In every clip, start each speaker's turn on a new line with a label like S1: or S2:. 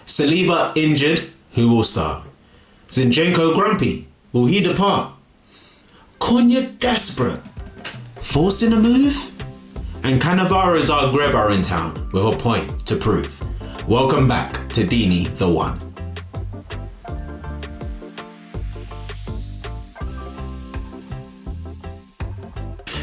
S1: Saliba injured, who will start? Zinchenko grumpy, will he depart? Cunha desperate, forcing a move? And Cannavaro Zagreb are in town with a point to prove. Welcome back to DeanieTheOne.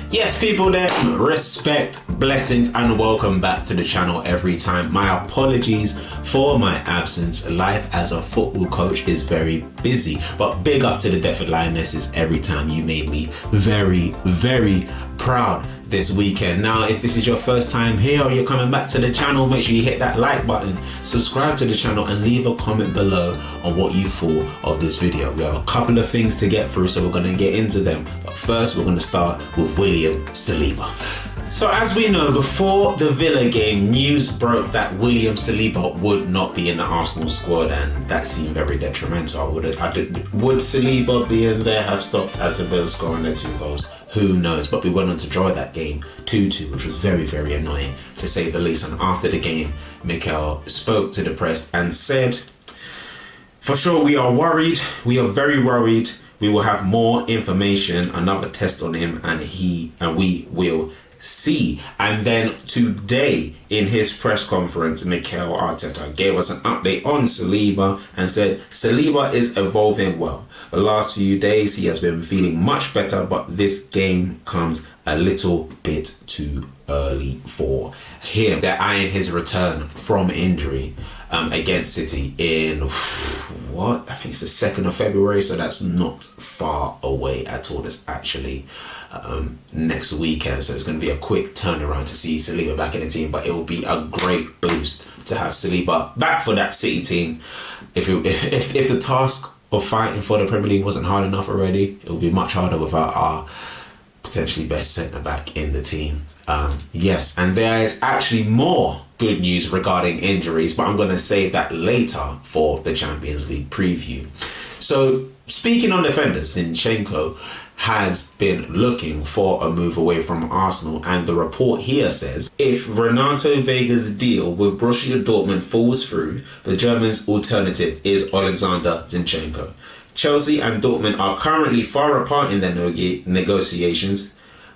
S1: Yes, people there, respect, blessings, and welcome back to the channel every time. My apologies for my absence. Life as a football coach is very busy, but big up to the Deptford Lionesses every time. You made me very, very proud this weekend. Now, if this is your first time here or you're coming back to the channel, make sure you hit that like button, subscribe to the channel, and leave a comment below on what you thought of this video. We have a couple of things to get through, so we're going to get into them. But first, we're going to start with William Saliba. So as we know, before the Villa game, news broke that William Saliba would not be in the Arsenal squad, and that seemed very detrimental. Would Saliba being there have stopped Aston Villa scoring their 2 goals? Who knows? But we went on to draw that game 2-2, which was very, very annoying, to say the least. And after the game, Mikel spoke to the press and said, "For sure, we are worried. We are very worried. We will have more information, another test on him, and we will see." And then today in his press conference, Mikel Arteta gave us an update on Saliba and said Saliba is evolving well. The last few days he has been feeling much better, but this game comes a little bit too early for him. They're eyeing his return from injury against City in I think it's the 2nd of February, so that's not far away at all. That's actually next weekend, so it's going to be a quick turnaround to see Saliba back in the team, but it will be a great boost to have Saliba back for that City team. If the task of fighting for the Premier League wasn't hard enough already, it will be much harder without our potentially best centre back in the team. Yes, and there is actually more good news regarding injuries, but I'm going to save that later for the Champions League preview. So speaking on defenders, Zinchenko has been looking for a move away from Arsenal, and the report here says if Renato Vega's deal with Borussia Dortmund falls through, the German's alternative is Alexander Zinchenko. Chelsea and Dortmund are currently far apart in their negotiations,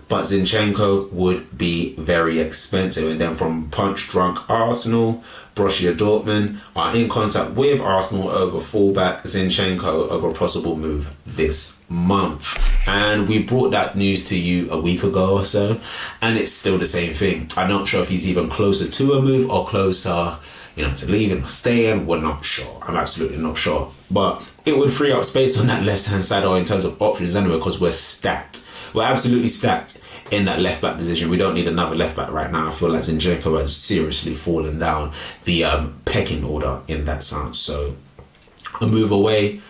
S1: but Zinchenko would be very expensive. And then from punch-drunk Arsenal, Borussia Dortmund are in contact with Arsenal over fullback Zinchenko over a possible move this month. And we brought that news to you a week ago or so, and it's still the same thing. I'm not sure if he's even closer to a move or closer, to leaving or staying. We're not sure. I'm absolutely not sure. But it would free up space on that left-hand side, or in terms of options anyway, because we're stacked. We're absolutely stacked in that left back position. We don't need another left back right now. I feel like Zinchenko has seriously fallen down the pecking order in that sense. So a move away,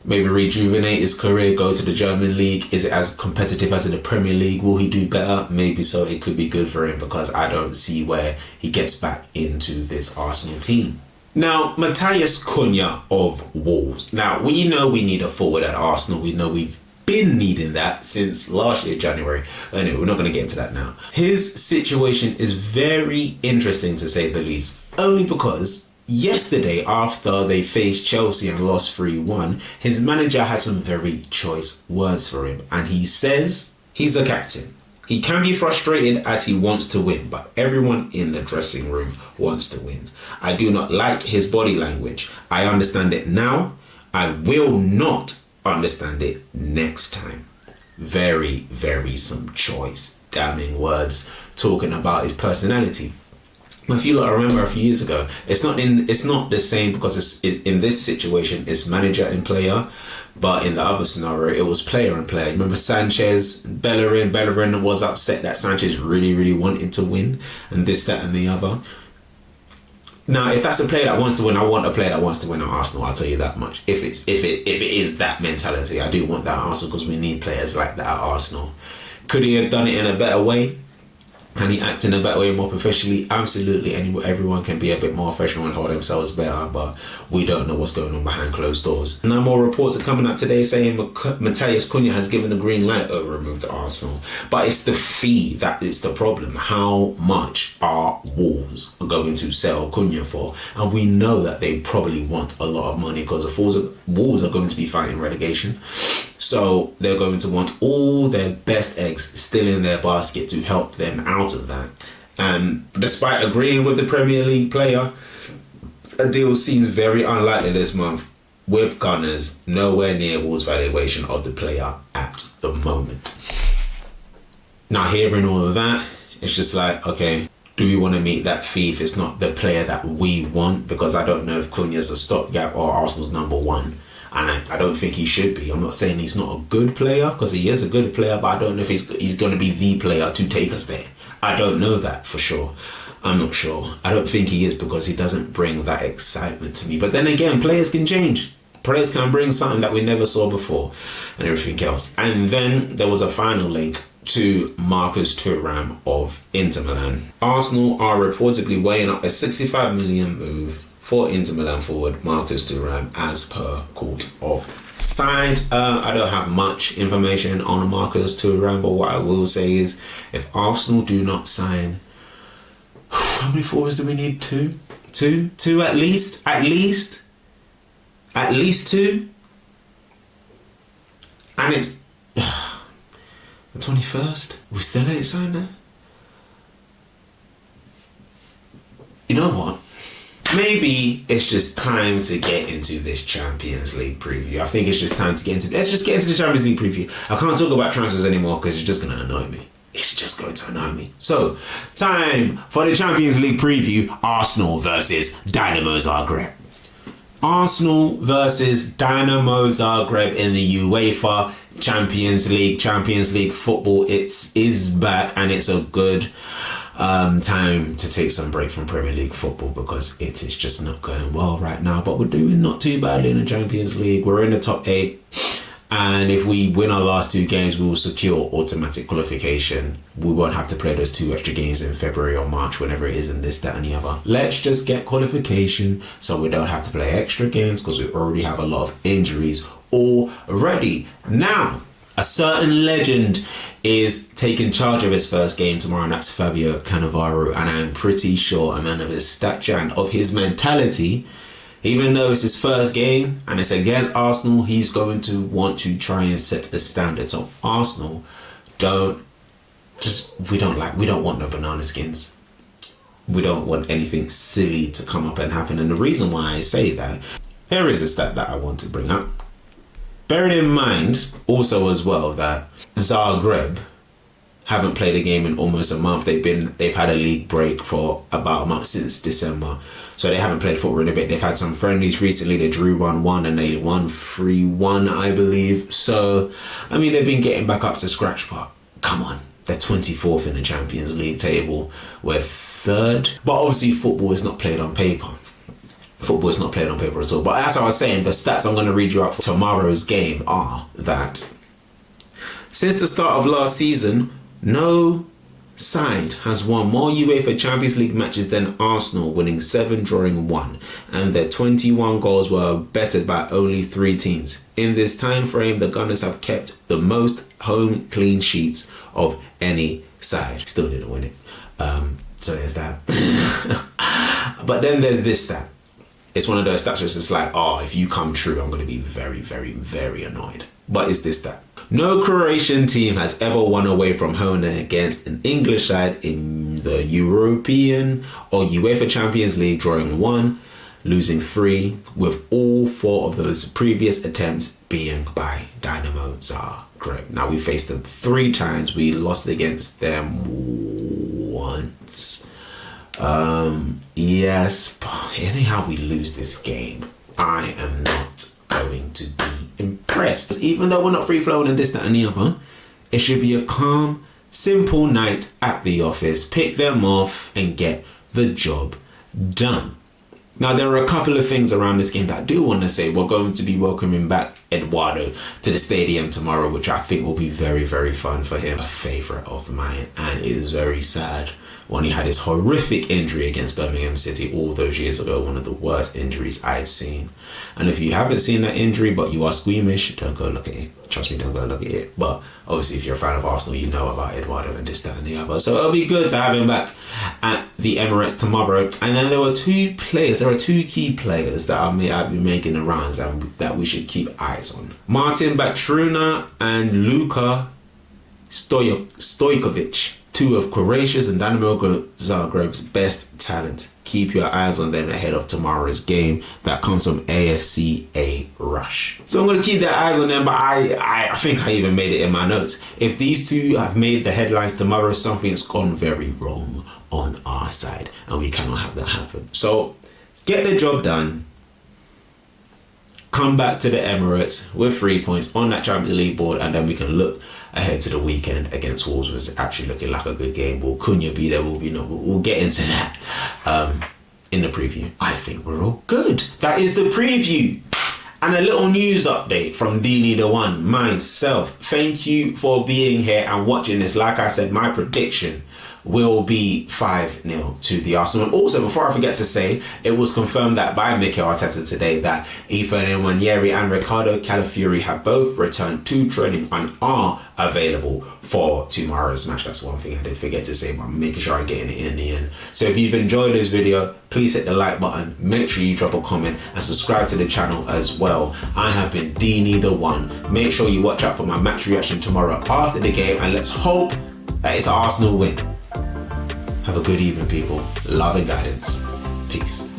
S1: maybe rejuvenate his career, go to the German league. Is it as competitive as in the Premier League? Will he do better? Maybe so. It could be good for him, because I don't see where he gets back into this Arsenal team. Now, Matthias Cunha of Wolves. Now, we know we need a forward at Arsenal. We know we've been needing that since last year, January. Anyway, we're not going to get into that now. His situation is very interesting, to say the least, only because yesterday, after they faced Chelsea and lost 3-1, his manager had some very choice words for him, and he says he's a captain. He can be frustrated as he wants to win, but everyone in the dressing room wants to win. I do not like his body language. I understand it now. I will not understand it next time. Very, very some choice, damning words talking about his personality. If you remember a few years ago, it's not the same, because in this situation it's manager and player, but in the other scenario it was player and player. Remember Sanchez, Bellerin was upset that Sanchez really wanted to win, and this, that, and the other. Now, if that's a player that wants to win, I want a player that wants to win at Arsenal. I'll tell you that much. If it is that mentality, I do want that at Arsenal, because we need players like that at Arsenal. Could he have done it in a better way? Can he act in a better way, more professionally? Absolutely. Everyone can be a bit more professional and hold themselves better, but we don't know what's going on behind closed doors. Now, more reports are coming out today saying Matheus Cunha has given the green light over a move to Arsenal. But it's the fee that is the problem. How much are Wolves going to sell Cunha for? And we know that they probably want a lot of money because the Wolves are going to be fighting relegation. So they're going to want all their best eggs still in their basket to help them out of that. And despite agreeing with the Premier League player, a deal seems very unlikely this month, with Gunners nowhere near Wolves' valuation of the player at the moment. Now, hearing all of that, it's just like, okay, do we want to meet that fee if it's not the player that we want? Because I don't know if Cunha's a stopgap or Arsenal's number one. And I don't think he should be. I'm not saying he's not a good player, because he is a good player, but I don't know if he's going to be the player to take us there. I don't know that for sure. I'm not sure. I don't think he is, because he doesn't bring that excitement to me. But then again, players can change. Players can bring something that we never saw before and everything else. And then there was a final link to Marcus Thuram of Inter Milan. Arsenal are reportedly weighing up a 65 million move for Inter Milan forward Marcus Thuram, as per Court of Side. I don't have much information on Marcus Thuram, but what I will say is, if Arsenal do not sign, how many forwards do we need? Two at least two. And it's the 21st. We still ain't signed that. You know what? Maybe it's just time to get into this Champions League preview. I think it's just time to get into... Let's just get into the Champions League preview. I can't talk about transfers anymore because it's just going to annoy me. It's just going to annoy me. So, time for the Champions League preview. Arsenal versus Dinamo Zagreb. Arsenal versus Dinamo Zagreb in the UEFA Champions League. Champions League football, it is back, and it's a good time to take some break from Premier League football because it is just not going well right now. But we're doing not too badly in the Champions League. We're in the top 8. And if we win our last 2 games, we will secure automatic qualification. We won't have to play those 2 extra games in February or March, whenever it is, and this, that, and the other. Let's just get qualification so we don't have to play extra games because we already have a lot of injuries already. Now, a certain legend is taking charge of his first game tomorrow, and that's Fabio Cannavaro. And I'm pretty sure a man of his stature and of his mentality, even though it's his first game and it's against Arsenal, he's going to want to try and set the standard. So Arsenal we don't want no banana skins. We don't want anything silly to come up and happen. And the reason why I say that, here is a stat that I want to bring up. Bearing in mind also as well that Zagreb haven't played a game in almost a month. They've had a league break for about a month, since December. So they haven't played football in a bit. They've had some friendlies recently. They drew 1-1 and they won 3-1, I believe. So, I mean, they've been getting back up to scratch, but come on. They're 24th in the Champions League table. We're 3rd. But obviously football is not played on paper. Football is not played on paper at all. But as I was saying, the stats I'm going to read you out for tomorrow's game are that since the start of last season, no side has won more UEFA Champions League matches than Arsenal, winning 7, drawing 1, and their 21 goals were bettered by only 3 teams. In this time frame, the Gunners have kept the most home clean sheets of any side. Still didn't win it. So there's that. But then there's this stat. It's one of those stats where it's just like, oh, if you come true, I'm going to be very, very, very annoyed. But it's this stat. No Croatian team has ever won away from home against an English side in the European or UEFA Champions League, drawing 1, losing 3, with all 4 of those previous attempts being by Dinamo Zagreb. Now, we faced them 3 times. We lost against them once. Yes, but anyhow we lose this game, I am not going to be impressed. Even though we're not free flowing and this, that, and the other, it should be a calm, simple night at the office. Pick them off and get the job done. Now, there are a couple of things around this game that I do want to say. We're going to be welcoming back Eduardo to the stadium tomorrow, which I think will be very, very fun for him. A favourite of mine, and it is very sad when he had his horrific injury against Birmingham City all those years ago. One of the worst injuries I've seen. And if you haven't seen that injury, but you are squeamish, don't go look at it. Trust me, don't go look at it. But obviously, if you're a fan of Arsenal, you know about Eduardo and this, that, and the other. So it'll be good to have him back at the Emirates tomorrow. And then there are two key players that I've been making the rounds and that we should keep eyes on. Martin Batruna and Luka Stojkovic. Two of Croatia's and Dinamo Zagreb's best talent. Keep your eyes on them ahead of tomorrow's game that comes from AFC A Rush. So I'm going to keep their eyes on them, but I think I even made it in my notes. If these two have made the headlines tomorrow, something's gone very wrong on our side, and we cannot have that happen. So get the job done. Come back to the Emirates with 3 points on that Champions League board, and then we can look ahead to the weekend against Wolves. Was actually looking like a good game. Will Cunha be there? We'll get into that in the preview. I think we're all good. That is the preview. And a little news update from DeanieTheOne, myself. Thank you for being here and watching this. Like I said, my prediction will be 5-0 to the Arsenal. And also, before I forget to say, it was confirmed that by Mikel Arteta today that Ethan Nwaneri and Ricardo Calafiori have both returned to training and are available for tomorrow's match. That's one thing I did forget to say, but I'm making sure I'm getting it in the end. So if you've enjoyed this video, please hit the like button, make sure you drop a comment and subscribe to the channel as well. I have been DeanieTheOne. Make sure you watch out for my match reaction tomorrow after the game, and let's hope that it's an Arsenal win. Have a good evening, people. Love and guidance. Peace.